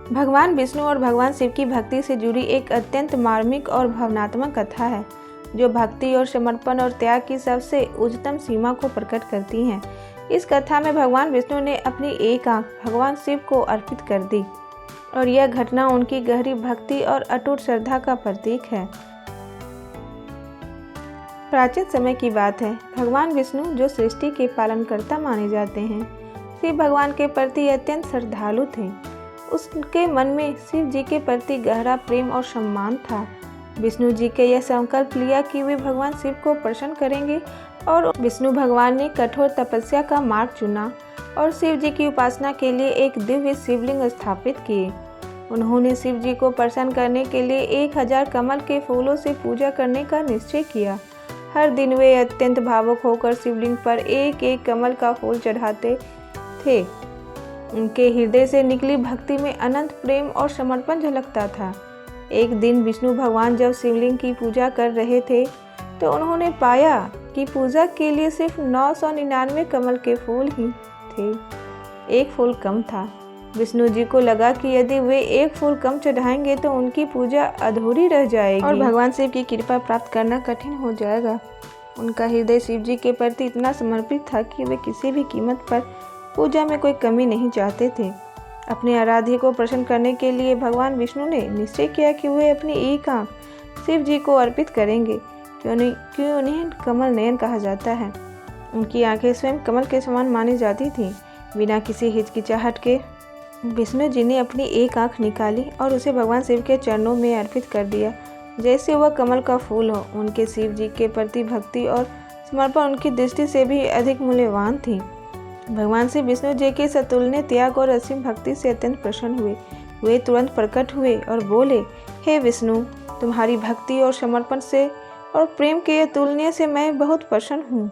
भगवान विष्णु और भगवान शिव की भक्ति से जुड़ी एक अत्यंत मार्मिक और भावनात्मक कथा है, जो भक्ति और समर्पण और त्याग की सबसे उच्चतम सीमा को प्रकट करती हैं। इस कथा में भगवान विष्णु ने अपनी एक आंख भगवान शिव को अर्पित कर दी और यह घटना उनकी गहरी भक्ति और अटूट श्रद्धा का प्रतीक है। प्राचीन समय की बात है। भगवान विष्णु, जो सृष्टि के पालनकर्ता माने जाते हैं, शिव भगवान के प्रति अत्यंत श्रद्धालु थे। उसके मन में शिव जी के प्रति गहरा प्रेम और सम्मान था। विष्णु जी के यह संकल्प लिया कि वे भगवान शिव को प्रसन्न करेंगे और विष्णु भगवान ने कठोर तपस्या का मार्ग चुना और शिव जी की उपासना के लिए एक दिव्य शिवलिंग स्थापित किए। उन्होंने शिव जी को प्रसन्न करने के लिए 1000 कमल के फूलों से पूजा करने का निश्चय किया। हर दिन वे अत्यंत भावुक होकर शिवलिंग पर एक एक कमल का फूल चढ़ाते थे। उनके हृदय से निकली भक्ति में अनंत प्रेम और समर्पण झलकता था। एक दिन विष्णु भगवान जब शिवलिंग की पूजा कर रहे थे तो उन्होंने पाया कि पूजा के लिए सिर्फ 999 कमल के फूल ही थे। एक फूल कम था। विष्णु जी को लगा कि यदि वे एक फूल कम चढ़ाएंगे तो उनकी पूजा अधूरी रह जाएगी और भगवान शिव की कृपा प्राप्त करना कठिन हो जाएगा। उनका हृदय शिव जी के प्रति इतना समर्पित था कि वे किसी भी कीमत पर पूजा में कोई कमी नहीं चाहते थे। अपने आराध्य को प्रसन्न करने के लिए भगवान विष्णु ने निश्चय किया कि वे अपनी एक आंख शिव जी को अर्पित करेंगे, क्यों उन्हें कमल नयन कहा जाता है। उनकी आंखें स्वयं कमल के समान मानी जाती थीं। बिना किसी हिचकिचाहट के विष्णु जी ने अपनी एक आंख निकाली और उसे भगवान शिव के चरणों में अर्पित कर दिया, जैसे वह कमल का फूल हो। उनके शिव जी के प्रति भक्ति और समर्पण उनकी दृष्टि से भी अधिक मूल्यवान थी। भगवान श्री विष्णु जी के सतुल्य त्याग और असीम भक्ति से अत्यंत प्रसन्न हुए। वे तुरंत प्रकट हुए और बोले, हे विष्णु, तुम्हारी भक्ति और समर्पण से और प्रेम के अतुलनीय से मैं बहुत प्रसन्न हूँ।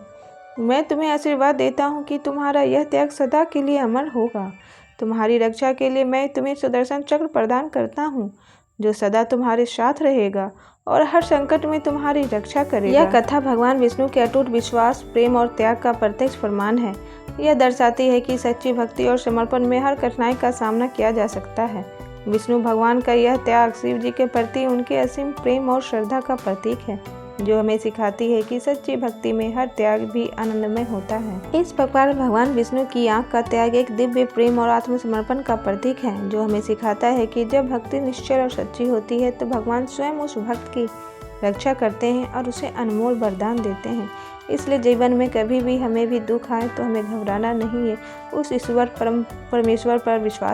मैं तुम्हें आशीर्वाद देता हूँ कि तुम्हारा यह त्याग सदा के लिए अमर होगा। तुम्हारी रक्षा के लिए मैं तुम्हें सुदर्शन चक्र प्रदान करता हूँ, जो सदा तुम्हारे साथ रहेगा और हर संकट में तुम्हारी रक्षा करेगा। यह कथा भगवान विष्णु के अटूट विश्वास, प्रेम और त्याग का प्रत्यक्ष प्रमाण है। यह दर्शाती है कि सच्ची भक्ति और समर्पण में हर कठिनाई का सामना किया जा सकता है। विष्णु भगवान का यह त्याग शिव जी के प्रति उनके असीम प्रेम और श्रद्धा का प्रतीक है, जो हमें सिखाती है कि सच्ची भक्ति में हर त्याग भी आनंदमय होता है। इस प्रकार भगवान विष्णु की आंख का त्याग एक दिव्य प्रेम और आत्मसमर्पण का प्रतीक है, जो हमें सिखाता है कि जब भक्ति निश्चल और सच्ची होती है तो भगवान स्वयं उस भक्त की रक्षा करते हैं और उसे अनमोल वरदान देते हैं। इसलिए जीवन में कभी भी हमें भी दुख आए तो हमें घबराना नहीं है, उस ईश्वर परमेश्वर पर विश्वास